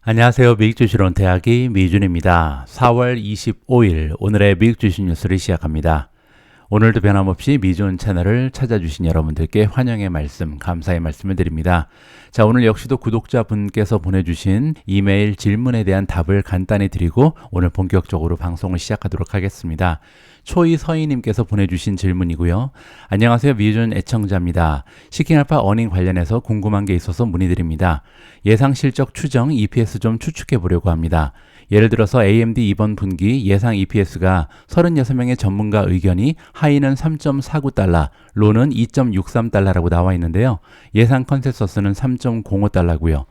안녕하세요. 미국 주식론 대학의 미준입니다. 4월 25일 오늘의 미국 주식 뉴스를 시작합니다. 오늘도 변함없이 미준 채널을 찾아주신 여러분들께 환영의 말씀, 감사의 말씀을 드립니다. 자, 오늘 역시도 구독자분께서 보내주신 이메일 질문에 대한 답을 간단히 드리고 오늘 본격적으로 방송을 시작하도록 하겠습니다. 초이서희님께서 보내주신 질문이고요. 안녕하세요. 미준 애청자입니다. 시킹알파 어닝 관련해서 궁금한 게 있어서 문의드립니다. 예상 실적 추정 EPS 좀 추측해 보려고 합니다. 예를 들어서 AMD 이번 분기 예상 EPS가 36명의 전문가 의견이 하이는 3.49달러, 로는 2.63달러라고 나와 있는데요. 예상 컨센서스는 3.05달러고요.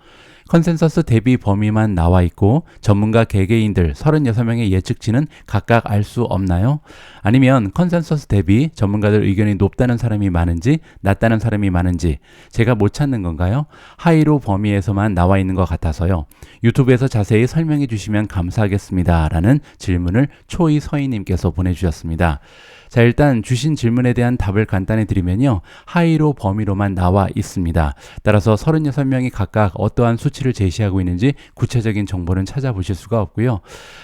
컨센서스 대비 범위만 나와 있고 전문가 개개인들 36명의 예측치는 각각 알 수 없나요? 아니면 컨센서스 대비 전문가들 의견이 높다는 사람이 많은지 낮다는 사람이 많은지 제가 못 찾는 건가요? 하이로 범위에서만 나와 있는 것 같아서요. 유튜브에서 자세히 설명해 주시면 감사하겠습니다. 라는 질문을 초이서희님께서 보내주셨습니다. 자, 일단 주신 질문에 대한 답을 간단히 드리면요. 하이로 범위로만 나와 있습니다. 따라서 36명이 각각 어떠한 수치를 제시하고 있는지 구체적인 정보는 찾아보실 수가 없고요.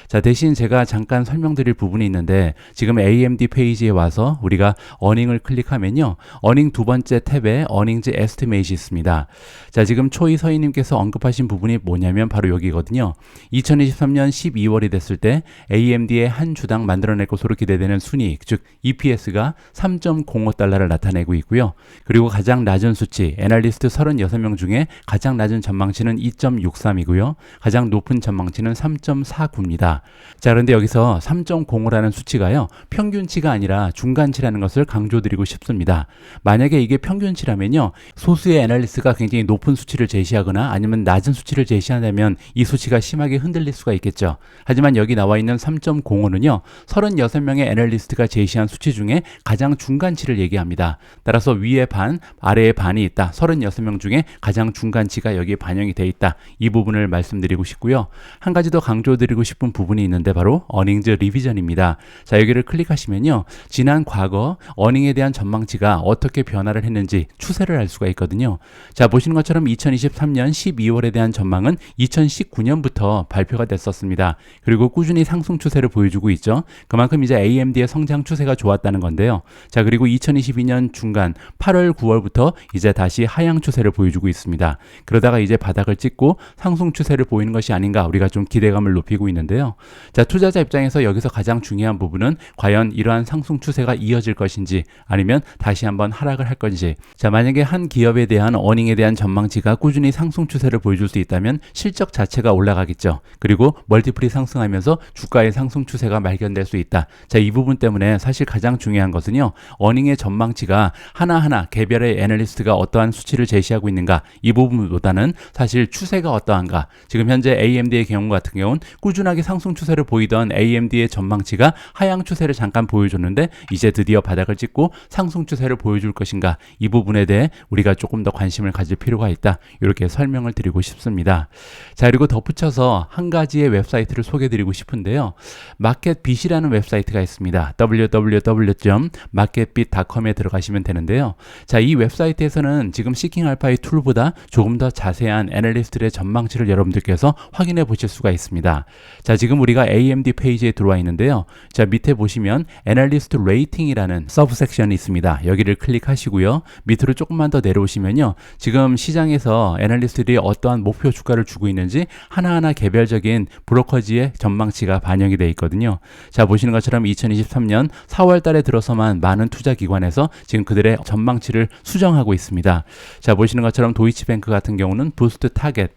자, 대신 제가 잠깐 설명드릴 부분이 있는데 지금 AMD 페이지에 와서 우리가 어닝을 클릭하면요. 어닝 두 번째 탭에 어닝즈 에스티메이트이 있습니다. 자, 지금 초이서희님께서 언급하신 부분이 뭐냐면 바로 여기거든요. 2023년 12월이 됐을 때 AMD의 한 주당 만들어낼 것으로 기대되는 순이익, 즉 EPS가 3.05달러를 나타내고 있고요. 그리고 가장 낮은 수치, 애널리스트 36명 중에 가장 낮은 전망치는 2.63이고요. 가장 높은 전망치는 3.49입니다. 자, 그런데 여기서 3.05라는 수치가요. 평균치가 아니라 중간치라는 것을 강조드리고 싶습니다. 만약에 이게 평균치라면요. 소수의 애널리스트가 굉장히 높은 수치를 제시하거나 아니면 낮은 수치를 제시한다면 이 수치가 심하게 흔들릴 수가 있겠죠. 하지만 여기 나와 있는 3.05는요. 36명의 애널리스트가 제시한 수치 중에 가장 중간치를 얘기합니다. 따라서 위에 반, 아래에 반이 있다. 36명 중에 가장 중간치가 여기에 반영이 돼 있다. 이 부분을 말씀드리고 싶고요. 한 가지 더 강조드리고 싶은 부분이 있는데 바로 어닝즈 리비전입니다. 자, 여기를 클릭하시면요. 지난 과거 어닝에 대한 전망치가 어떻게 변화를 했는지 추세를 알 수가 있거든요. 자, 보시는 것처럼 2023년 12월에 대한 전망은 2019년부터 발표가 됐었습니다. 그리고 꾸준히 상승 추세를 보여주고 있죠. 그만큼 이제 AMD의 성장 추세가 좋았다는 건데요. 자, 그리고 2022년 중간 8월, 9월부터 이제 다시 하향 추세를 보여주고 있습니다. 그러다가 이제 바닥을 찍고 상승 추세를 보이는 것이 아닌가 우리가 좀 기대감을 높이고 있는데요. 자, 투자자 입장에서 여기서 가장 중요한 부분은 과연 이러한 상승 추세가 이어질 것인지 아니면 다시 한번 하락을 할 건지. 자, 만약에 한 기업에 대한 어닝에 대한 전망치가 꾸준히 상승 추세를 보여줄 수 있다면 실적 자체가 올라가겠죠. 그리고 멀티플이 상승하면서 주가의 상승 추세가 발견될 수 있다. 자, 이 부분 때문에 사실 가장 중요한 것은요. 어닝의 전망치가 하나하나 개별의 애널리스트가 어떠한 수치를 제시하고 있는가 이 부분보다는 사실 추세가 어떠한가. 지금 현재 AMD의 경우 같은 경우는 꾸준하게 상승 추세를 보이던 AMD의 전망치가 하향 추세를 잠깐 보여줬는데 이제 드디어 바닥을 찍고 상승 추세를 보여줄 것인가. 이 부분에 대해 우리가 조금 더 관심을 가질 필요가 있다. 이렇게 설명을 드리고 싶습니다. 자, 그리고 덧붙여서 한 가지의 웹사이트를 소개드리고 싶은데요. 마켓빗이라는 웹사이트가 있습니다. www.marketbit.com에 들어가시면 되는데요. 자, 이 웹사이트에서는 지금 시킹알파의 툴보다 조금 더 자세한 애널리스트의 전망치를 여러분들께서 확인해 보실 수가 있습니다. 자, 지금 우리가 AMD 페이지에 들어와 있는데요. 자, 밑에 보시면 애널리스트 레이팅이라는 서브 섹션이 있습니다. 여기를 클릭하시고요. 밑으로 조금만 더 내려오시면요. 지금 시장에서 애널리스트들이 어떠한 목표 주가를 주고 있는지 하나하나 개별적인 브로커지의 전망치가 반영이 되어 있거든요. 자, 보시는 것처럼 2023년 4월 달에 들어서만 많은 투자 기관에서 지금 그들의 전망치를 수정하고 있습니다. 자, 보시는 것처럼 도이치뱅크 같은 경우는 부스트 타겟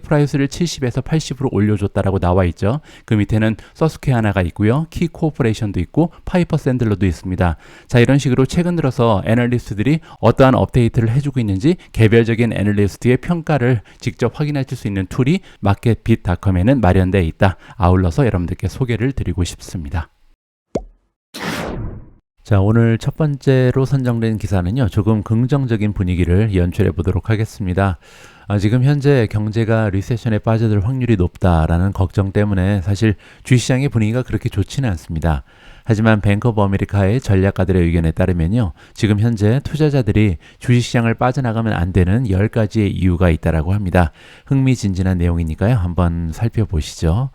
프라이스를 70에서 80으로 올려줬다라고 나와 있죠. 그 밑에는 서스케하나가 있고요. 키 코퍼레이션도 있고 파이퍼 샌들러도 있습니다. 자, 이런 식으로 최근 들어서 애널리스트들이 어떠한 업데이트를 해주고 있는지 개별적인 애널리스트의 평가를 직접 확인하실 수 있는 툴이 마켓빗.com에는 마련되어 있다. 아울러서 여러분들께 소개를 드리고 싶습니다. 자, 오늘 첫 번째로 선정된 기사는요. 조금 긍정적인 분위기를 연출해 보도록 하겠습니다. 지금 현재 경제가 리세션에 빠져들 확률이 높다라는 걱정 때문에 사실 주식시장의 분위기가 그렇게 좋지는 않습니다. 하지만 뱅크 오브 아메리카의 전략가들의 의견에 따르면요. 지금 현재 투자자들이 주식시장을 빠져나가면 안 되는 10가지의 이유가 있다라고 합니다. 흥미진진한 내용이니까요. 한번 살펴보시죠.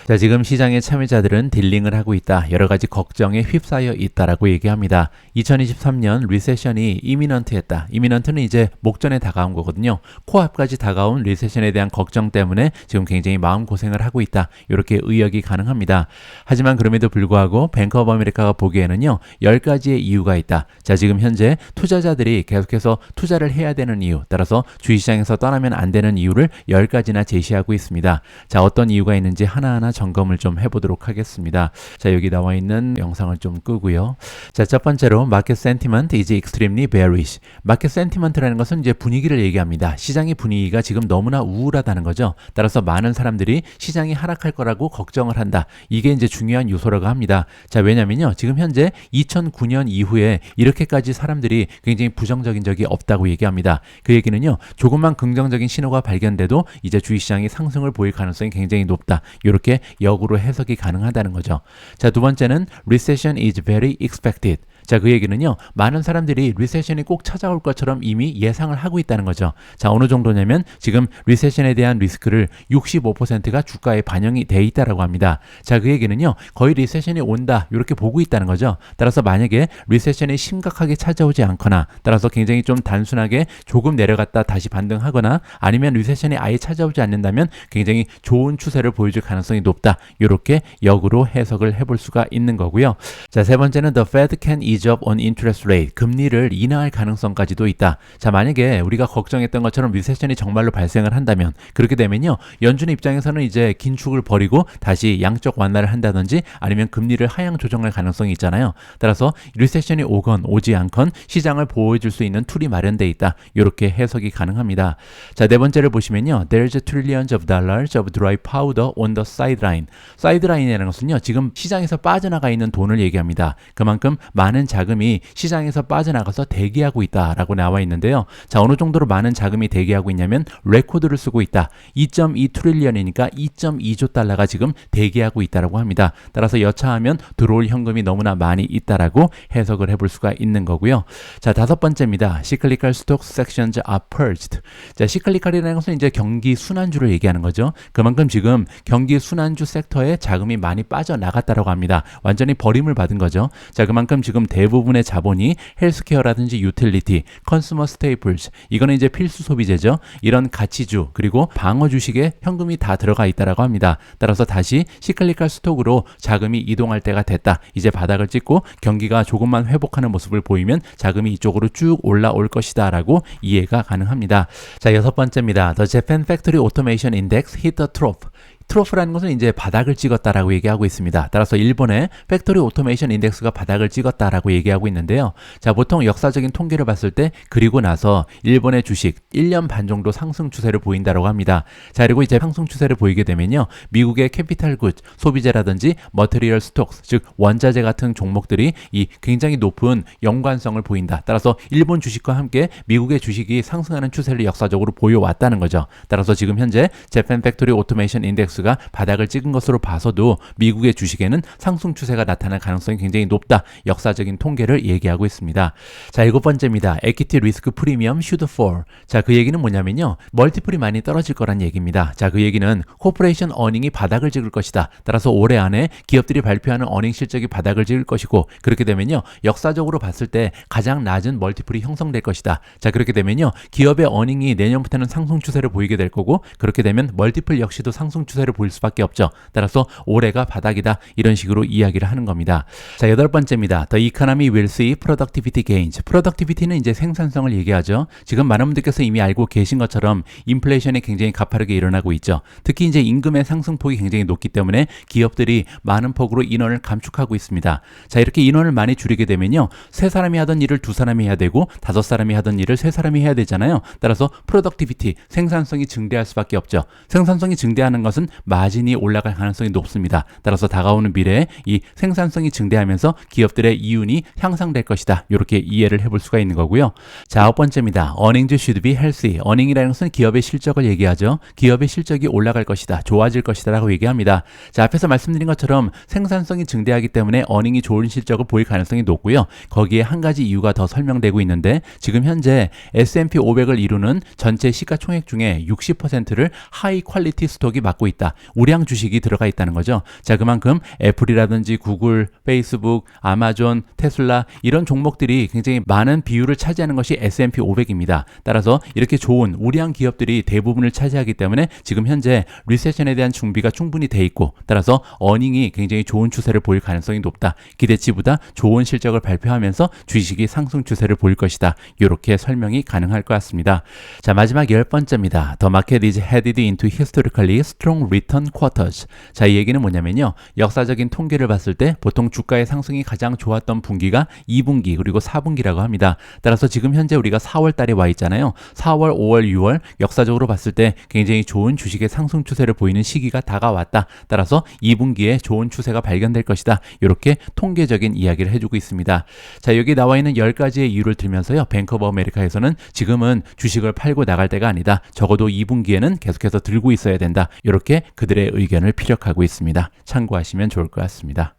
자, 지금 시장의 참여자들은 딜링을 하고 있다. 여러 가지 걱정에 휩싸여 있다라고 얘기합니다. 2023년 리세션이 이미넌트했다. 이미넌트는 이제 목전에 다가온 거거든요. 코앞까지 다가온 리세션에 대한 걱정 때문에 지금 굉장히 마음고생을 하고 있다. 이렇게 의역이 가능합니다. 하지만 그럼에도 불구하고 뱅크 오브 아메리카가 보기에는요. 10가지의 이유가 있다. 자, 지금 현재 투자자들이 계속해서 투자를 해야 되는 이유, 따라서 주식시장에서 떠나면 안 되는 이유를 10가지나 제시하고 있습니다. 자, 어떤 이유가 있는지 하나하나 점검을 좀 해보도록 하겠습니다. 자, 여기 나와 있는 영상을 좀 끄고요. 자, 첫 번째로 마켓 센티먼트 is extremely bearish. 마켓 센티먼트라는 것은 이제 분위기를 얘기합니다. 시장의 분위기가 지금 너무나 우울하다는 거죠. 따라서 많은 사람들이 시장이 하락할 거라고 걱정을 한다. 이게 이제 중요한 요소라고 합니다. 자, 왜냐면요. 지금 현재 2009년 이후에 이렇게까지 사람들이 굉장히 부정적인 적이 없다고 얘기합니다. 그 얘기는요. 조금만 긍정적인 신호가 발견돼도 이제 주식시장이 상승을 보일 가능성이 굉장히 높다. 이렇게 역으로 해석이 가능하다는 거죠. 자, 두 번째는 recession is very expected. 자, 그 얘기는요. 많은 사람들이 리세션이 꼭 찾아올 것처럼 이미 예상을 하고 있다는 거죠. 자, 어느 정도냐면 지금 리세션에 대한 리스크를 65%가 주가에 반영이 돼 있다라고 합니다. 자, 그 얘기는요. 거의 리세션이 온다. 이렇게 보고 있다는 거죠. 따라서 만약에 리세션이 심각하게 찾아오지 않거나 따라서 굉장히 좀 단순하게 조금 내려갔다 다시 반등하거나 아니면 리세션이 아예 찾아오지 않는다면 굉장히 좋은 추세를 보여줄 가능성이 높다. 이렇게 역으로 해석을 해볼 수가 있는 거고요. 자, 세 번째는 the Fed can ease up on interest rate. 금리를 인하할 가능성까지도 있다. 자, 만약에 우리가 걱정했던 것처럼 리세션이 정말로 발생을 한다면 그렇게 되면요. 연준의 입장에서는 이제 긴축을 벌이고 다시 양적 완화를 한다든지 아니면 금리를 하향 조정할 가능성이 있잖아요. 따라서 리세션이 오건 오지 않건 시장을 보호해줄 수 있는 툴이 마련돼 있다. 이렇게 해석이 가능합니다. 자, 네 번째를 보시면요. There's trillions of dollars of dry powder on the sideline. 사이드라인이라는 것은요. 지금 시장에서 빠져나가 있는 돈을 얘기합니다. 그만큼 많은 자금이 시장에서 빠져나가서 대기하고 있다라고 나와 있는데요. 자, 어느 정도로 많은 자금이 대기하고 있냐면 레코드를 쓰고 있다. 2.2 트릴리언이니까 2.2조 달러가 지금 대기하고 있다라고 합니다. 따라서 여차하면 들어올 현금이 너무나 많이 있다라고 해석을 해볼 수가 있는 거고요. 자, 다섯 번째입니다. Cyclical stock sections are purged. 자, 시클리컬이라는 것은 이제 경기 순환주를 얘기하는 거죠. 그만큼 지금 경기 순환주 섹터에 자금이 많이 빠져나갔다라고 합니다. 완전히 버림을 받은 거죠. 자, 그만큼 지금 대부분의 자본이 헬스케어라든지 유틸리티, 컨슈머 스테이플스, 이거는 이제 필수 소비재죠. 이런 가치주 그리고 방어 주식에 현금이 다 들어가 있다라고 합니다. 따라서 다시 시클리컬 스톡으로 자금이 이동할 때가 됐다. 이제 바닥을 찍고 경기가 조금만 회복하는 모습을 보이면 자금이 이쪽으로 쭉 올라올 것이다 라고 이해가 가능합니다. 자, 여섯 번째입니다. The Japan Factory Automation Index hit the trough. 트로프라는 것은 이제 바닥을 찍었다라고 얘기하고 있습니다. 따라서 일본의 팩토리 오토메이션 인덱스가 바닥을 찍었다라고 얘기하고 있는데요. 자, 보통 역사적인 통계를 봤을 때 그리고 나서 일본의 주식 1년 반 정도 상승 추세를 보인다라고 합니다. 자, 그리고 이제 상승 추세를 보이게 되면요. 미국의 캐피탈 굿, 소비재라든지 머티리얼 스톡스, 즉 원자재 같은 종목들이 이 굉장히 높은 연관성을 보인다. 따라서 일본 주식과 함께 미국의 주식이 상승하는 추세를 역사적으로 보여왔다는 거죠. 따라서 지금 현재 재팬 팩토리 오토메이션 인덱스 가 바닥을 찍은 것으로 봐서도 미국의 주식에는 상승 추세가 나타날 가능성이 굉장히 높다. 역사적인 통계를 얘기하고 있습니다. 자, 일곱 번째입니다. Equity Risk Premium should fall. 자, 그 얘기는 뭐냐면요. 멀티플이 많이 떨어질 거란 얘기입니다. 자, 그 얘기는 코퍼레이션 어닝이 바닥을 찍을 것이다. 따라서 올해 안에 기업들이 발표하는 어닝 실적이 바닥을 찍을 것이고 그렇게 되면요. 역사적으로 봤을 때 가장 낮은 멀티플이 형성될 것이다. 자, 그렇게 되면요. 기업의 어닝이 내년부터는 상승 추세를 보이게 될 거고 그렇게 되면 멀티플 역시도 상승 추세를 보일 수밖에 없죠. 따라서 올해가 바닥이다. 이런 식으로 이야기를 하는 겁니다. 자, 여덟 번째입니다. The economy will see productivity gains. productivity는 이제 생산성을 얘기하죠. 지금 많은 분들께서 이미 알고 계신 것처럼 인플레이션이 굉장히 가파르게 일어나고 있죠. 특히 이제 임금의 상승폭이 굉장히 높기 때문에 기업들이 많은 폭으로 인원을 감축하고 있습니다. 자, 이렇게 인원을 많이 줄이게 되면요. 세 사람이 하던 일을 두 사람이 해야 되고 다섯 사람이 하던 일을 세 사람이 해야 되잖아요. 따라서 productivity, 생산성이 증대할 수밖에 없죠. 생산성이 증대하는 것은 마진이 올라갈 가능성이 높습니다. 따라서 다가오는 미래에 이 생산성이 증대하면서 기업들의 이윤이 향상될 것이다. 이렇게 이해를 해볼 수가 있는 거고요. 자, 아홉 번째입니다. Earnings should be healthy. earning이라는 것은 기업의 실적을 얘기하죠. 기업의 실적이 올라갈 것이다. 좋아질 것이다 라고 얘기합니다. 자, 앞에서 말씀드린 것처럼 생산성이 증대하기 때문에 earning이 좋은 실적을 보일 가능성이 높고요. 거기에 한 가지 이유가 더 설명되고 있는데 지금 현재 S&P 500을 이루는 전체 시가총액 중에 60%를 하이 퀄리티 스톡이 맡고 있다. 우량 주식이 들어가 있다는 거죠. 자, 그만큼 애플이라든지 구글, 페이스북, 아마존, 테슬라 이런 종목들이 굉장히 많은 비율을 차지하는 것이 S&P 500입니다. 따라서 이렇게 좋은 우량 기업들이 대부분을 차지하기 때문에 지금 현재 리세션에 대한 준비가 충분히 돼 있고 따라서 어닝이 굉장히 좋은 추세를 보일 가능성이 높다. 기대치보다 좋은 실적을 발표하면서 주식이 상승 추세를 보일 것이다. 이렇게 설명이 가능할 것 같습니다. 자, 마지막 10번째입니다. The market is headed into historically strong return quarters. 자, 이 얘기는 뭐냐면요. 역사적인 통계를 봤을 때 보통 주가의 상승이 가장 좋았던 분기가 2분기 그리고 4분기라고 합니다. 따라서 지금 현재 우리가 4월 달에 와 있잖아요. 4월, 5월, 6월 역사적으로 봤을 때 굉장히 좋은 주식의 상승 추세를 보이는 시기가 다가왔다. 따라서 2분기에 좋은 추세가 발견될 것이다. 이렇게 통계적인 이야기를 해주고 있습니다. 자, 여기 나와 있는 10가지의 이유를 들면서요. 뱅크 오브 아메리카에서는 지금은 주식을 팔고 나갈 때가 아니다. 적어도 2분기에는 계속해서 들고 있어야 된다. 이렇게 그들의 의견을 피력하고 있습니다. 참고하시면 좋을 것 같습니다.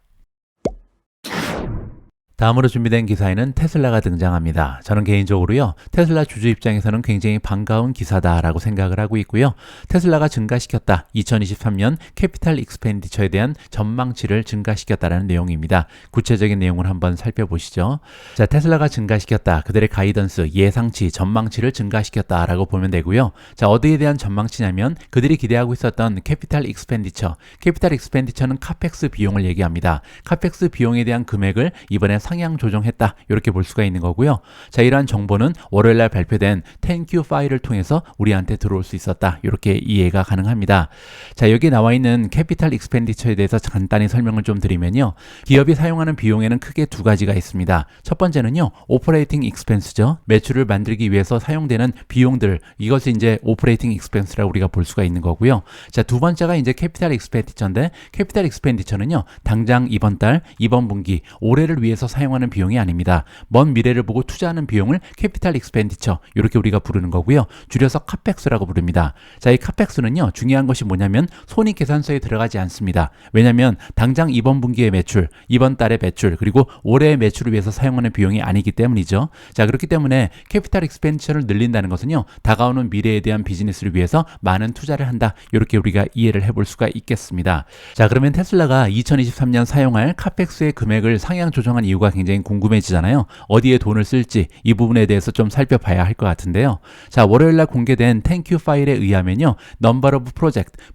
다음으로 준비된 기사에는 테슬라가 등장합니다. 저는 개인적으로요, 테슬라 주주 입장에서는 굉장히 반가운 기사다라고 생각을 하고 있고요. 테슬라가 증가시켰다. 2023년 캐피탈 익스펜디처에 대한 전망치를 증가시켰다라는 내용입니다. 구체적인 내용을 한번 살펴보시죠. 자, 테슬라가 증가시켰다. 그들의 가이던스, 예상치, 전망치를 증가시켰다라고 보면 되고요. 자, 어디에 대한 전망치냐면 그들이 기대하고 있었던 캐피탈 익스펜디처. 캐피탈 익스펜디처는 카펙스 비용을 얘기합니다. 카펙스 비용에 대한 금액을 이번에 상향 조정했다. 이렇게 볼 수가 있는 거고요. 자, 이러한 정보는 월요일날 발표된 10Q 파일을 통해서 우리한테 들어올 수 있었다. 이렇게 이해가 가능합니다. 자, 여기 나와 있는 캐피탈 익스펜디처에 대해서 간단히 설명을 좀 드리면요. 기업이 사용하는 비용에는 크게 두 가지가 있습니다. 첫 번째는요, 오퍼레이팅 익스펜스죠. 매출을 만들기 위해서 사용되는 비용들, 이것을 이제 오퍼레이팅 익스펜스라고 우리가 볼 수가 있는 거고요. 자, 두 번째가 이제 캐피탈 익스펜디처인데, 캐피탈 익스펜디처는요, 당장 이번 달, 이번 분기, 올해를 위해서 사용하는 비용이 아닙니다. 먼 미래를 보고 투자하는 비용을 캐피탈 익스펜디처, 이렇게 우리가 부르는 거고요. 줄여서 카펙스라고 부릅니다. 자, 이 카펙스는요, 중요한 것이 뭐냐면 손익계산서에 들어가지 않습니다. 왜냐하면 당장 이번 분기의 매출, 이번 달의 매출, 그리고 올해의 매출을 위해서 사용하는 비용이 아니기 때문이죠. 자, 그렇기 때문에 캐피탈 익스펜디처를 늘린다는 것은요, 다가오는 미래에 대한 비즈니스를 위해서 많은 투자를 한다. 이렇게 우리가 이해를 해볼 수가 있겠습니다. 자, 그러면 테슬라가 2023년 사용할 카펙스의 금액을 상향 조정한 이유가 굉장히 궁금해지잖아요. 어디에 돈을 쓸지 이 부분에 대해서 좀 살펴봐야 할 것 같은데요. 자, 월요일날 공개된 10Q 파일에 의하면요, Number of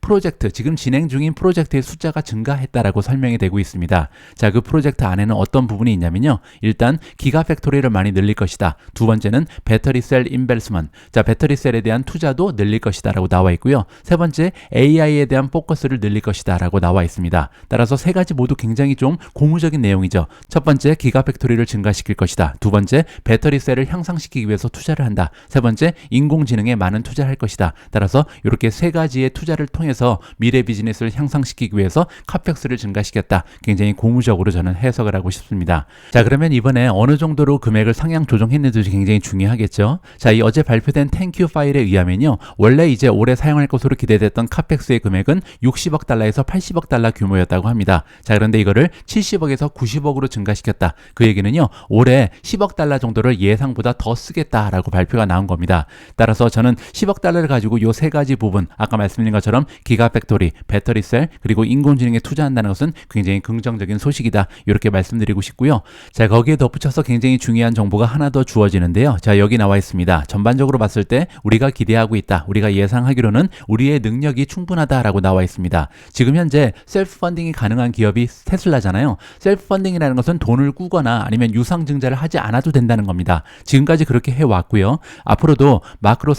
프로젝트, 지금 진행 중인 프로젝트의 숫자가 증가했다라고 설명이 되고 있습니다. 자, 그 프로젝트 안에는 어떤 부분이 있냐면요, 일단 기가팩토리를 많이 늘릴 것이다. 두 번째는 배터리셀 인베스먼트, 자, 배터리셀에 대한 투자도 늘릴 것이다 라고 나와 있고요. 세 번째, AI에 대한 포커스를 늘릴 것이다 라고 나와 있습니다. 따라서 세 가지 모두 굉장히 좀 고무적인 내용이죠. 첫 번째, 기가팩토리를 증가시킬 것이다. 두 번째, 배터리셀을 향상시키기 위해서 투자를 한다. 세 번째, 인공지능에 많은 투자를 할 것이다. 따라서 이렇게 세 가지의 투자를 통해서 미래 비즈니스를 향상시키기 위해서 카펙스를 증가시켰다. 굉장히 고무적으로 저는 해석을 하고 싶습니다. 자, 그러면 이번에 어느 정도로 금액을 상향 조정했는지 굉장히 중요하겠죠. 자, 이 어제 발표된 10Q 파일에 의하면요, 원래 이제 올해 사용할 것으로 기대됐던 카펙스의 금액은 60억 달러에서 80억 달러 규모였다고 합니다. 자, 그런데 이거를 70억에서 90억으로 증가시켰다. 그 얘기는요, 올해 10억 달러 정도를 예상보다 더 쓰겠다라고 발표가 나온 겁니다. 따라서 저는 10억 달러를 가지고 요 세 가지 부분, 아까 말씀드린 것처럼 기가팩토리, 배터리셀, 그리고 인공지능에 투자한다는 것은 굉장히 긍정적인 소식이다. 이렇게 말씀드리고 싶고요. 자, 거기에 덧붙여서 굉장히 중요한 정보가 하나 더 주어지는데요. 자, 여기 나와 있습니다. 전반적으로 봤을 때 우리가 기대하고 있다. 우리가 예상하기로는 우리의 능력이 충분하다라고 나와 있습니다. 지금 현재 셀프 펀딩이 가능한 기업이 테슬라잖아요. 셀프 펀딩이라는 것은 돈을 꾸거나 아니면 유상증자를 하지 않아도 된다는 겁니다. 지금까지 그렇게 해왔고요. 앞으로도 매크로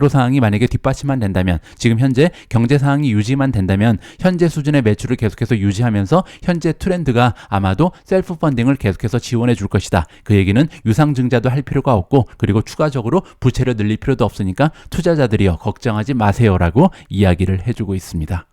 사항이 만약에 뒷받침만 된다면, 지금 현재 경제 상황이 유지만 된다면 현재 수준의 매출을 계속해서 유지하면서 현재 트렌드가 아마도 셀프 펀딩을 계속해서 지원해 줄 것이다. 그 얘기는 유상증자도 할 필요가 없고, 그리고 추가적으로 부채를 늘릴 필요도 없으니까 투자자들이요, 걱정하지 마세요라고 이야기를 해주고 있습니다.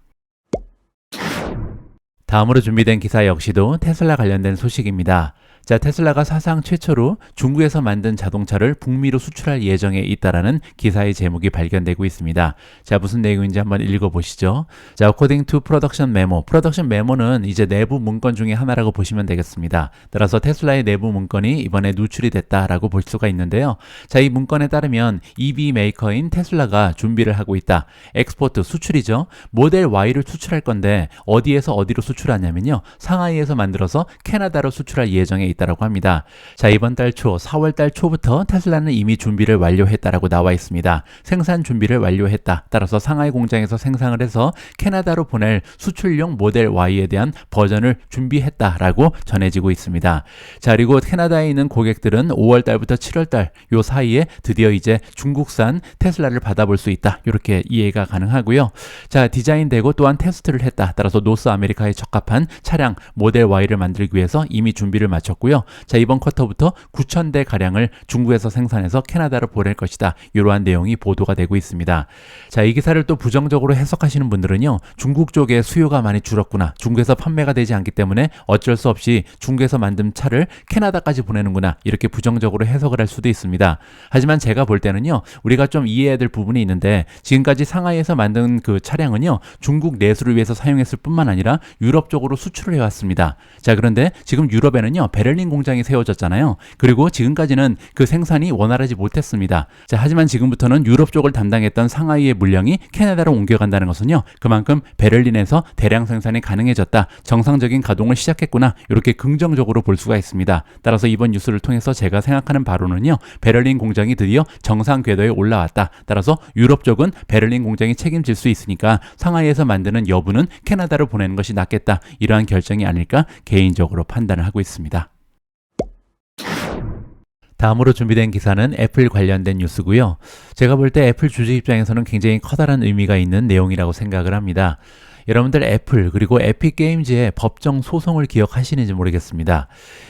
다음으로 준비된 기사 역시도 테슬라 관련된 소식입니다. 자, 테슬라가 사상 최초로 중국에서 만든 자동차를 북미로 수출할 예정에 있다라는 기사의 제목이 발견되고 있습니다. 자, 무슨 내용인지 한번 읽어보시죠. 자, according to production memo. production memo는 이제 내부 문건 중에 하나라고 보시면 되겠습니다. 따라서 테슬라의 내부 문건이 이번에 누출이 됐다라고 볼 수가 있는데요. 자, 이 문건에 따르면 EV 메이커인 테슬라가 준비를 하고 있다. 엑스포트, 수출이죠. 모델 Y를 수출할 건데 어디에서 어디로 수출하냐면요. 상하이에서 만들어서 캐나다로 수출할 예정에 있다라고 합니다. 자, 이번 달 초, 4월 달 초부터 테슬라는 이미 준비를 완료했다라고 나와 있습니다. 생산 준비를 완료했다. 따라서 상하이 공장에서 생산을 해서 캐나다로 보낼 수출용 모델 Y에 대한 버전을 준비했다라고 전해지고 있습니다. 자, 그리고 캐나다에 있는 고객들은 5월 달부터 7월 달 요 사이에 드디어 이제 중국산 테슬라를 받아볼 수 있다. 이렇게 이해가 가능하고요. 자, 디자인되고 또한 테스트를 했다. 따라서 노스 아메리카에 적합한 차량 모델 Y를 만들기 위해서 이미 준비를 마쳤고 고요. 자, 이번 쿼터부터 9,000대 가량을 중국에서 생산해서 캐나다로 보낼 것이다. 이러한 내용이 보도가 되고 있습니다. 자, 이 기사를 또 부정적으로 해석하시는 분들은요. 중국 쪽에 수요가 많이 줄었구나. 중국에서 판매가 되지 않기 때문에 어쩔 수 없이 중국에서 만든 차를 캐나다까지 보내는구나. 이렇게 부정적으로 해석을 할 수도 있습니다. 하지만 제가 볼 때는요. 우리가 좀 이해해야 될 부분이 있는데 지금까지 상하이에서 만든 그 차량은요. 중국 내수를 위해서 사용했을 뿐만 아니라 유럽 쪽으로 수출을 해왔습니다. 자, 그런데 지금 유럽에는요. 베를린 공장이 세워졌잖아요. 그리고 지금까지는 그 생산이 원활하지 못했습니다. 자, 하지만 지금부터는 유럽 쪽을 담당했던 상하이의 물량이 캐나다로 옮겨간다는 것은요. 그만큼 베를린에서 대량 생산이 가능해졌다. 정상적인 가동을 시작했구나. 이렇게 긍정적으로 볼 수가 있습니다. 따라서 이번 뉴스를 통해서 제가 생각하는 바로는요. 베를린 공장이 드디어 정상 궤도에 올라왔다. 따라서 유럽 쪽은 베를린 공장이 책임질 수 있으니까 상하이에서 만드는 여부는 캐나다로 보내는 것이 낫겠다. 이러한 결정이 아닐까 개인적으로 판단을 하고 있습니다. 다음으로 준비된 기사는 애플 관련된 뉴스고요. 제가 볼 때 애플 주주 입장에서는 굉장히 커다란 의미가 있는 내용이라고 생각을 합니다. 여러분들 애플 그리고 에픽 게임즈의 법정 소송을 기억하시는지 모르겠습니다.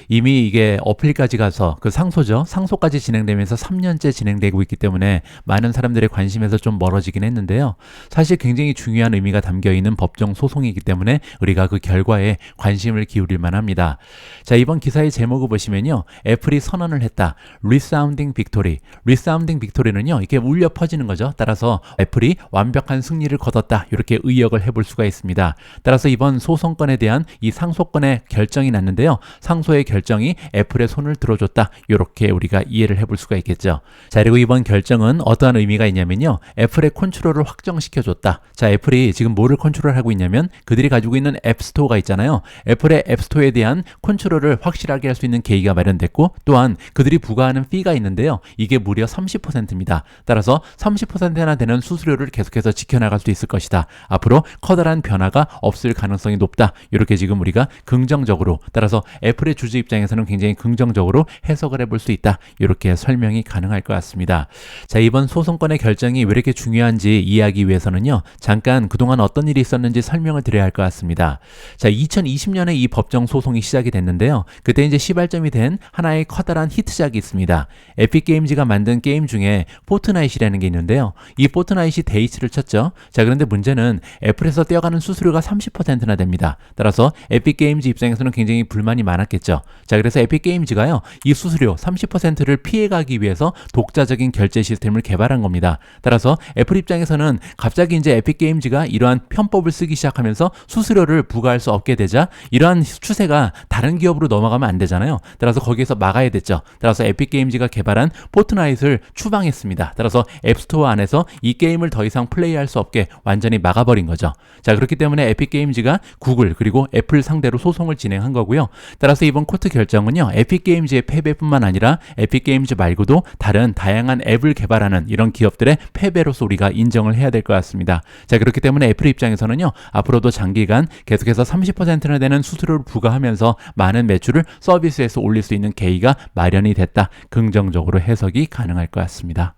이미 이게 어필까지 가서 그 상소죠. 상소까지 진행되면서 3년째 진행되고 있기 때문에 많은 사람들의 관심에서 좀 멀어지긴 했는데요. 사실 굉장히 중요한 의미가 담겨있는 법정 소송이기 때문에 우리가 그 결과에 관심을 기울일 만합니다. 자, 이번 기사의 제목을 보시면요. 애플이 선언을 했다. Resounding Victory. Resounding Victory는요. 이게 울려 퍼지는 거죠. 따라서 애플이 완벽한 승리를 거뒀다. 이렇게 의역을 해볼 수가 있습니다. 따라서 이번 소송건에 대한 이 상소건의 결정이 났는데요. 상소의 결정이 애플의 손을 들어줬다. 이렇게 우리가 이해를 해볼 수가 있겠죠. 자, 그리고 이번 결정은 어떠한 의미가 있냐면요. 애플의 컨트롤을 확정시켜줬다. 자, 애플이 지금 뭐를 컨트롤하고 있냐면 그들이 가지고 있는 앱스토어가 있잖아요. 애플의 앱스토어에 대한 컨트롤을 확실하게 할 수 있는 계기가 마련됐고 또한 그들이 부과하는 피가 있는데요. 이게 무려 30%입니다. 따라서 30%나 되는 수수료를 계속해서 지켜나갈 수 있을 것이다. 앞으로 커다란 변화가 없을 가능성이 높다. 이렇게 지금 우리가 긍정적으로 따라서 애플의 주주 입장에서는 굉장히 긍정적으로 해석을 해볼 수 있다. 이렇게 설명이 가능할 것 같습니다. 자, 이번 소송건의 결정이 왜 이렇게 중요한지 이해하기 위해서는요. 잠깐 그동안 어떤 일이 있었는지 설명을 드려야 할 것 같습니다. 자, 2020년에 이 법정 소송이 시작이 됐는데요. 그때 이제 시발점이 된 하나의 커다란 히트작이 있습니다. 에픽 게임즈가 만든 게임 중에 포트나잇이라는 게 있는데요. 이 포트나잇이 데이츠를 쳤죠. 자, 그런데 문제는 애플에서 떼어가는 수수료가 30%나 됩니다. 따라서 에픽 게임즈 입장에서는 굉장히 불만이 많았겠죠. 자, 그래서 에픽 게임즈가요, 이 수수료 30%를 피해가기 위해서 독자적인 결제 시스템을 개발한 겁니다. 따라서 애플 입장에서는 갑자기 이제 에픽 게임즈가 이러한 편법을 쓰기 시작하면서 수수료를 부과할 수 없게 되자 이러한 추세가 다른 기업으로 넘어가면 안 되잖아요. 따라서 거기에서 막아야 됐죠. 따라서 에픽 게임즈가 개발한 포트나잇을 추방했습니다. 따라서 앱스토어 안에서 이 게임을 더 이상 플레이할 수 없게 완전히 막아버린 거죠. 자, 그렇기 때문에 에픽 게임즈가 구글 그리고 애플 상대로 소송을 진행한 거고요. 따라서 이번 코트 결정은요. 에픽 게임즈의 패배뿐만 아니라 에픽 게임즈 말고도 다른 다양한 앱을 개발하는 이런 기업들의 패배로서 우리가 인정을 해야 될 것 같습니다. 자, 그렇기 때문에 애플 입장에서는요. 앞으로도 장기간 계속해서 30%나 되는 수수료를 부과하면서 많은 매출을 서비스에서 올릴 수 있는 계기가 마련이 됐다. 긍정적으로 해석이 가능할 것 같습니다.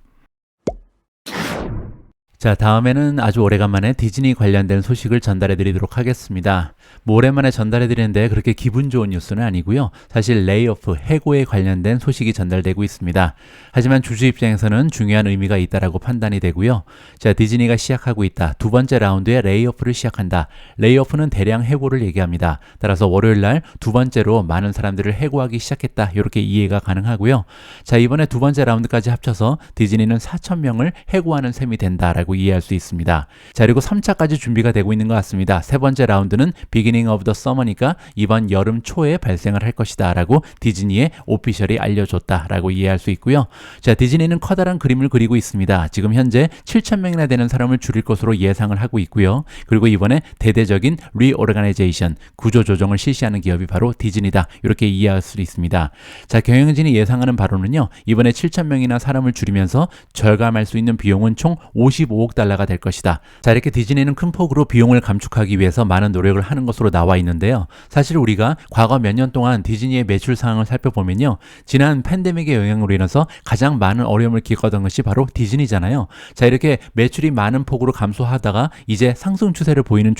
자, 다음에는 아주 오래간만에 디즈니 관련된 소식을 전달해 드리도록 하겠습니다. 뭐 오랜만에 전달해 드리는데 그렇게 기분 좋은 뉴스는 아니고요. 사실 레이오프, 해고에 관련된 소식이 전달되고 있습니다. 하지만 주주 입장에서는 중요한 의미가 있다라고 판단이 되고요. 자, 디즈니가 시작하고 있다. 두 번째 라운드에 레이오프를 시작한다. 레이오프는 대량 해고를 얘기합니다. 따라서 월요일 날 두 번째로 많은 사람들을 해고하기 시작했다. 이렇게 이해가 가능하고요. 자, 이번에 두 번째 라운드까지 합쳐서 디즈니는 4,000명을 해고하는 셈이 된다라고 이해할 수 있습니다. 자, 그리고 3차까지 준비가 되고 있는 것 같습니다. 세 번째 라운드는 beginning of the summer니까 이번 여름 초에 발생을 할 것이다 라고 디즈니에 오피셜이 알려줬다라고 이해할 수 있고요. 자, 디즈니는 커다란 그림을 그리고 있습니다. 지금 현재 7,000명이나 되는 사람을 줄일 것으로 예상을 하고 있고요. 그리고 이번에 대대적인 리오르가나이제이션, 구조조정을 실시하는 기업이 바로 디즈니다. 이렇게 이해할 수 있습니다. 자, 경영진이 예상하는 바로는요. 이번에 7,000명이나 사람을 줄이면서 절감할 수 있는 비용은 총 55억 달러가 될 것이다. 자, 이렇게 디즈니는 큰 폭으로 비용을 감축하기 위해서 많은 노력을 하는 것으로 나와 있는데요. 사실 우리가 과거 몇 년 동안 디즈니의 매출 상황을 살펴보면요. 지난 팬데믹의 영향으로 인해서 가장 많은 어려움을 겪었던 것이 바로 디즈니잖아요. 자, 이렇게 매출이 많은 폭으로 감소하다가 이제 상승 추세를 보이는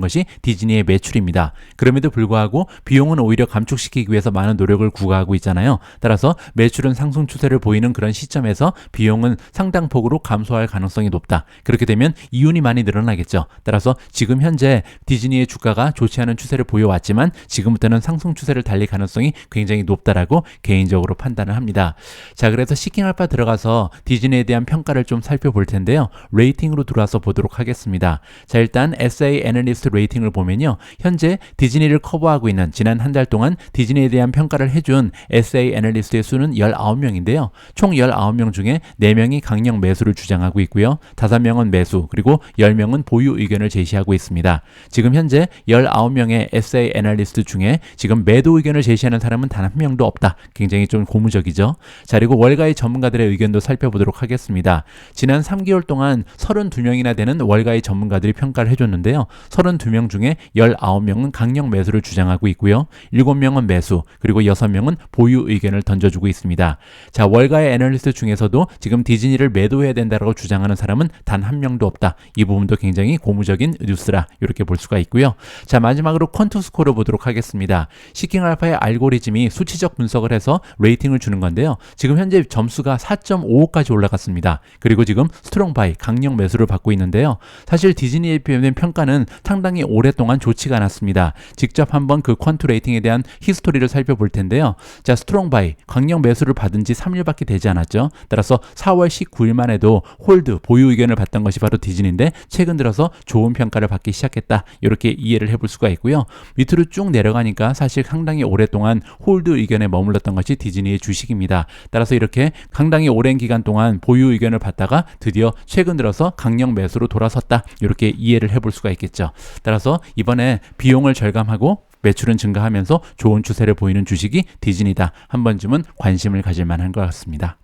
것이 디즈니의 매출입니다. 그럼에도 불구하고 비용은 오히려 감축시키기 위해서 많은 노력을 구가하고 있잖아요. 따라서 매출은 상승 추세를 보이는 그런 시점에서 비용은 상당 폭으로 감소할 가능성이 높다. 그렇게 되면 이윤이 많이 늘어나겠죠. 따라서 지금 현재 디즈니의 주가가 좋지 않은 추세를 보여왔지만 지금부터는 상승 추세를 달릴 가능성이 굉장히 높다라고 개인적으로 판단을 합니다. 자, 그래서 시킹알파 들어가서 디즈니에 대한 평가를 좀 살펴볼 텐데요. 레이팅으로 들어와서 보도록 하겠습니다. 자, 일단 SA 애널리스트 레이팅을 보면요. 현재 디즈니를 커버하고 있는 지난 한 달 동안 디즈니에 대한 평가를 해준 SA 애널리스트의 수는 19명인데요. 총 19명 중에 4명이 강력 매수를 주장하고 있고요. 5명은 매수, 그리고 10명은 보유 의견을 제시하고 있습니다. 지금 현재 19명의 SA 애널리스트 중에 지금 매도 의견을 제시하는 사람은 단 한 명도 없다. 굉장히 좀 고무적이죠. 자, 그리고 월가의 전문가들의 의견도 살펴보도록 하겠습니다. 지난 3개월 동안 32명이나 되는 월가의 전문가들이 평가를 해줬는데요. 32명 중에 19명은 강력 매수를 주장하고 있고요. 7명은 매수, 그리고 6명은 보유 의견을 던져주고 있습니다. 자, 월가의 애널리스트 중에서도 지금 디즈니를 매도해야 된다고 주장하는 사람은 단 한 명도 없다. 이 부분도 굉장히 고무적인 뉴스라 이렇게 볼 수가 있고요. 자, 마지막으로 퀀투 스코어를 보도록 하겠습니다. 시킹알파의 알고리즘이 수치적 분석을 해서 레이팅을 주는 건데요. 지금 현재 점수가 4.55까지 올라갔습니다. 그리고 지금 스트롱 바이, 강력 매수를 받고 있는데요. 사실 디즈니에 비하면 평가는 상당히 오랫동안 좋지가 않았습니다. 직접 한번 그 퀀투 레이팅에 대한 히스토리를 살펴볼 텐데요. 자, 스트롱 바이, 강력 매수를 받은 지 3일밖에 되지 않았죠. 따라서 4월 19일만 해도 홀드, 보유 의견을 받던 것이 바로 디즈니인데 최근 들어서 좋은 평가를 받기 시작했다. 이렇게 이해를 해볼 수가 있고요. 밑으로 쭉 내려가니까 사실 상당히 오랫동안 홀드 의견에 머물렀던 것이 디즈니의 주식입니다. 따라서 이렇게 상당히 오랜 기간 동안 보유 의견을 받다가 드디어 최근 들어서 강력 매수로 돌아섰다. 이렇게 이해를 해볼 수가 있겠죠. 따라서 이번에 비용을 절감하고 매출은 증가하면서 좋은 추세를 보이는 주식이 디즈니다. 한 번쯤은 관심을 가질 만한 것 같습니다.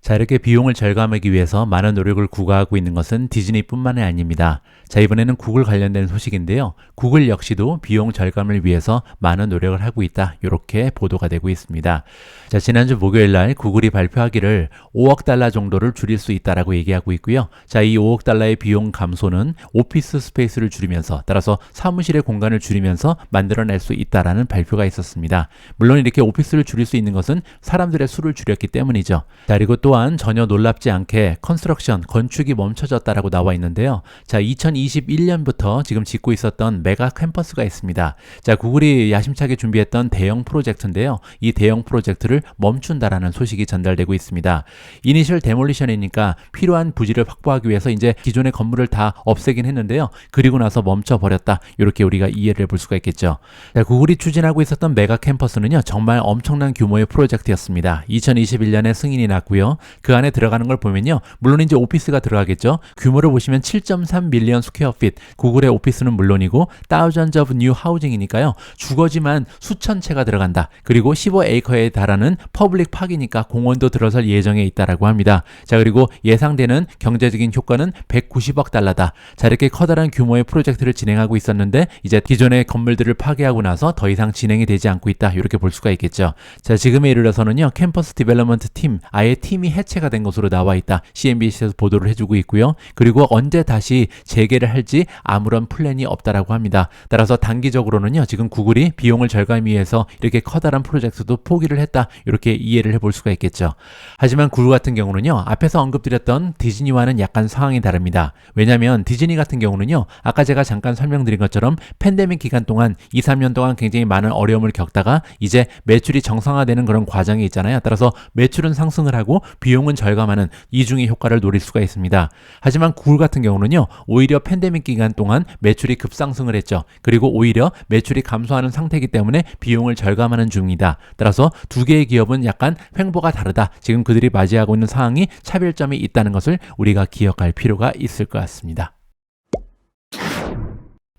자, 이렇게 비용을 절감하기 위해서 많은 노력을 구가하고 있는 것은 디즈니뿐만이 아닙니다. 자, 이번에는 구글 관련된 소식인데요. 구글 역시도 비용 절감을 위해서 많은 노력을 하고 있다. 이렇게 보도가 되고 있습니다. 자, 지난주 목요일 날 구글이 발표하기를 5억 달러 정도를 줄일 수 있다라고 얘기하고 있고요. 자, 이 5억 달러의 비용 감소는 오피스 스페이스를 줄이면서 따라서 사무실의 공간을 줄이면서 만들어낼 수 있다라는 발표가 있었습니다. 물론 이렇게 오피스를 줄일 수 있는 것은 사람들의 수를 줄였기 때문이죠. 자, 그리고 또한 전혀 놀랍지 않게 건축이 멈춰졌다라고 나와 있는데요. 자, 2021년부터 지금 짓고 있었던 메가 캠퍼스가 있습니다. 자, 구글이 야심차게 준비했던 대형 프로젝트인데요. 이 대형 프로젝트를 멈춘다라는 소식이 전달되고 있습니다. 이니셜 데몰리션이니까 필요한 부지를 확보하기 위해서 이제 기존의 건물을 다 없애긴 했는데요. 그리고 나서 멈춰버렸다. 이렇게 우리가 이해를 해볼 수가 있겠죠. 자, 구글이 추진하고 있었던 메가 캠퍼스는요. 정말 엄청난 규모의 프로젝트였습니다. 2021년에 승인이 났고요. 그 안에 들어가는 걸 보면요. 물론 이제 오피스가 들어가겠죠. 규모를 보시면 7.3 밀리언 스퀘어 핏. 구글의 오피스는 물론이고 thousands of new housing이니까요. 주거지만 수천 채가 들어간다. 그리고 15에이커에 달하는 퍼블릭 파크이니까 공원도 들어설 예정에 있다라고 합니다. 자, 그리고 예상되는 경제적인 효과는 190억 달러다. 자, 이렇게 커다란 규모의 프로젝트를 진행하고 있었는데 이제 기존의 건물들을 파괴하고 나서 더 이상 진행이 되지 않고 있다. 이렇게 볼 수가 있겠죠. 자, 지금에 이르러서는요. 캠퍼스 디벨롭먼트 팀, 아예 팀이 해체가 된 것으로 나와 있다. CNBC에서 보도를 해주고 있고요. 그리고 언제 다시 재개를 할지 아무런 플랜이 없다라고 합니다. 따라서 단기적으로는요, 지금 구글이 비용을 절감하기 위해서 이렇게 커다란 프로젝트도 포기를 했다. 이렇게 이해를 해볼 수가 있겠죠. 하지만 구글 같은 경우는요, 앞에서 언급드렸던 디즈니와는 약간 상황이 다릅니다. 왜냐하면 디즈니 같은 경우는요, 아까 제가 잠깐 설명드린 것처럼 팬데믹 기간 동안 2, 3년 동안 굉장히 많은 어려움을 겪다가 이제 매출이 정상화되는 그런 과정이 있잖아요. 따라서 매출은 상승을 하고 비용은 절감하는 이중의 효과를 노릴 수가 있습니다. 하지만 구글 같은 경우는요, 오히려 팬데믹 기간 동안 매출이 급상승을 했죠. 그리고 오히려 매출이 감소하는 상태이기 때문에 비용을 절감하는 중이다. 따라서 두 개의 기업은 약간 횡보가 다르다. 지금 그들이 맞이하고 있는 상황이 차별점이 있다는 것을 우리가 기억할 필요가 있을 것 같습니다.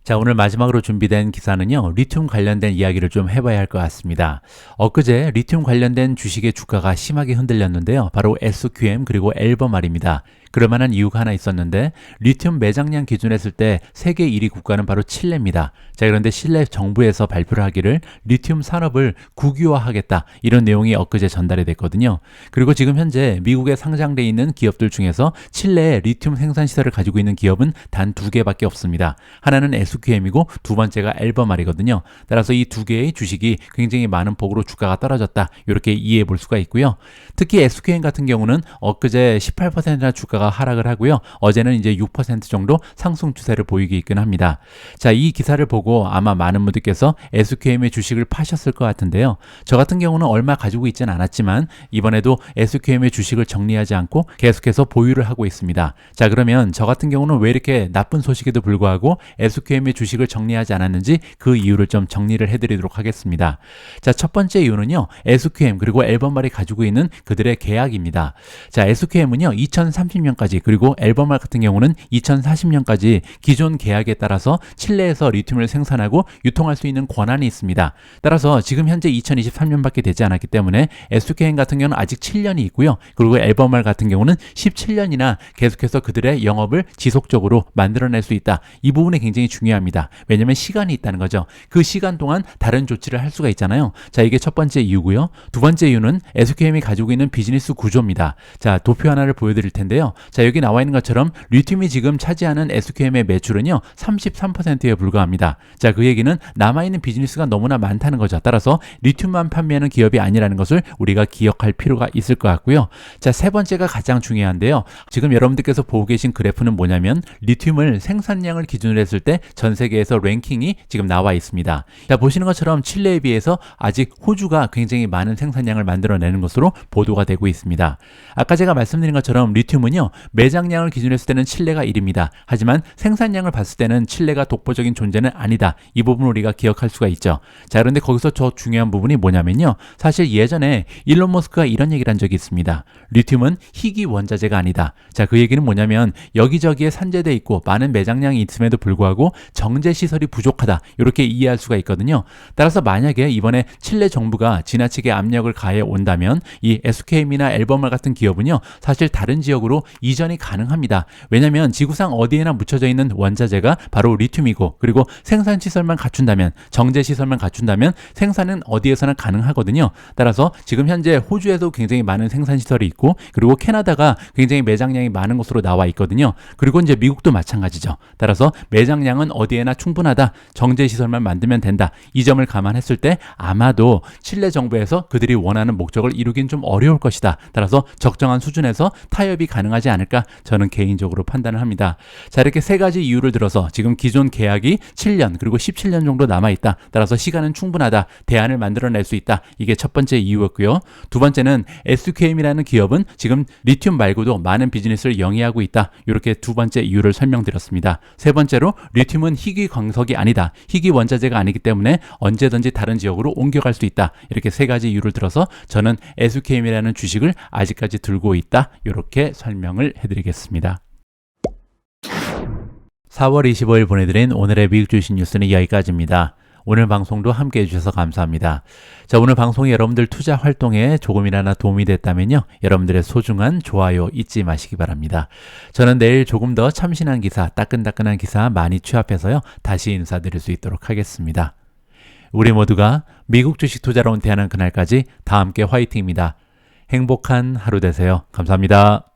자, 오늘 마지막으로 준비된 기사는요, 리튬 관련된 이야기를 좀 해봐야 할 것 같습니다. 엊그제 리튬 관련된 주식의 주가가 심하게 흔들렸는데요. 바로 SQM 그리고 앨범알입니다. 그럴만한 이유가 하나 있었는데, 리튬 매장량 기준했을 때 세계 1위 국가는 바로 칠레입니다. 자, 그런데 칠레 정부에서 발표를 하기를 리튬 산업을 국유화하겠다, 이런 내용이 엊그제 전달이 됐거든요. 그리고 지금 현재 미국에 상장돼 있는 기업들 중에서 칠레에 리튬 생산 시설을 가지고 있는 기업은 단 2개밖에 없습니다. 하나는 SQM이고 두 번째가 앨범알이거든요. 따라서 이 두 개의 주식이 굉장히 많은 폭으로 주가가 떨어졌다, 이렇게 이해해 볼 수가 있고요. 특히 SQM 같은 경우는 엊그제 18%나 주가가 하락을 하고요. 어제는 이제 6% 정도 상승 추세를 보이고 있긴 합니다. 자, 이 기사를 보고 아마 많은 분들께서 SQM의 주식을 파셨을 것 같은데요. 저 같은 경우는 얼마 가지고 있지는 않았지만 이번에도 SQM의 주식을 정리하지 않고 계속해서 보유를 하고 있습니다. 자, 그러면 저 같은 경우는 왜 이렇게 나쁜 소식에도 불구하고 SQM의 주식을 정리하지 않았는지 그 이유를 좀 정리를 해드리도록 하겠습니다. 자, 첫 번째 이유는요, SQM 그리고 앨범알이 가지고 있는 그들의 계약입니다. 자, SQM은요 2030년까지 그리고 앨범알 같은 경우는 2040년까지 기존 계약에 따라서 칠레에서 리튬을 생산하고 유통할 수 있는 권한이 있습니다. 따라서 지금 현재 2023년밖에 되지 않았기 때문에 SQM 같은 경우는 아직 7년이 있고요. 그리고 앨범알 같은 경우는 17년이나 계속해서 그들의 영업을 지속적으로 만들어낼 수 있다. 이 부분이 굉장히 중요합니다. 왜냐하면 시간이 있다는 거죠. 그 시간 동안 다른 조치를 할 수가 있잖아요. 자, 이게 첫 번째 이유고요. 두 번째 이유는 SQM이 가지고 있는 비즈니스 구조입니다. 자, 도표 하나를 보여드릴 텐데요. 자, 여기 나와 있는 것처럼 리튬이 지금 차지하는 SQM의 매출은요 33%에 불과합니다. 자, 그 얘기는 남아있는 비즈니스가 너무나 많다는 거죠. 따라서 리튬만 판매하는 기업이 아니라는 것을 우리가 기억할 필요가 있을 것 같고요. 자, 세 번째가 가장 중요한데요. 지금 여러분들께서 보고 계신 그래프는 뭐냐면 리튬을 생산량을 기준으로 했을 때 전 세계에서 랭킹이 지금 나와 있습니다. 자, 보시는 것처럼 칠레에 비해서 아직 호주가 굉장히 많은 생산량을 만들어내는 것으로 보도가 되고 있습니다. 아까 제가 말씀드린 것처럼 리튬은요 매장량을 기준으로 했을 때는 칠레가 1위입니다. 하지만 생산량을 봤을 때는 칠레가 독보적인 존재는 아니다. 이 부분을 우리가 기억할 수가 있죠. 자, 그런데 거기서 더 중요한 부분이 뭐냐면요, 사실 예전에 일론 머스크가 이런 얘기를 한 적이 있습니다. 리튬은 희귀 원자재가 아니다. 자, 그 얘기는 뭐냐면 여기저기에 산재돼 있고 많은 매장량이 있음에도 불구하고 정제 시설이 부족하다, 이렇게 이해할 수가 있거든요. 따라서 만약에 이번에 칠레 정부가 지나치게 압력을 가해 온다면 이 SQM이나 앨범알 같은 기업은요 사실 다른 지역으로 이전이 가능합니다. 왜냐하면 지구상 어디에나 묻혀져 있는 원자재가 바로 리튬이고, 그리고 생산 시설만 갖춘다면, 정제 시설만 갖춘다면 생산은 어디에서나 가능하거든요. 따라서 지금 현재 호주에도 굉장히 많은 생산 시설이 있고, 그리고 캐나다가 굉장히 매장량이 많은 것으로 나와 있거든요. 그리고 이제 미국도 마찬가지죠. 따라서 매장량은 어디에나 충분하다. 정제 시설만 만들면 된다. 이 점을 감안했을 때 아마도 칠레 정부에서 그들이 원하는 목적을 이루긴 좀 어려울 것이다. 따라서 적정한 수준에서 타협이 가능하지 않을까, 저는 개인적으로 판단을 합니다. 자, 이렇게 세 가지 이유를 들어서 지금 기존 계약이 7년 그리고 17년 정도 남아있다. 따라서 시간은 충분하다. 대안을 만들어낼 수 있다. 이게 첫 번째 이유였고요. 두 번째는 SQM이라는 기업은 지금 리튬 말고도 많은 비즈니스를 영위하고 있다. 이렇게 두 번째 이유를 설명드렸습니다. 세 번째로 리튬은 희귀 광석이 아니다. 희귀 원자재가 아니기 때문에 언제든지 다른 지역으로 옮겨갈 수 있다. 이렇게 세 가지 이유를 들어서 저는 SQM이라는 주식을 아직까지 들고 있다. 이렇게 설명을 해드리겠습니다. 4월 25일 보내드린 오늘의 미국 주식 뉴스는 여기까지입니다. 오늘 방송도 함께 해주셔서 감사합니다. 자, 오늘 방송이 여러분들 투자 활동에 조금이나마 도움이 됐다면요, 여러분들의 소중한 좋아요 잊지 마시기 바랍니다. 저는 내일 조금 더 참신한 기사, 따끈따끈한 기사 많이 취합해서요 다시 인사드릴 수 있도록 하겠습니다. 우리 모두가 미국 주식 투자로 은퇴하는 그날까지 다 함께 화이팅입니다. 행복한 하루 되세요. 감사합니다.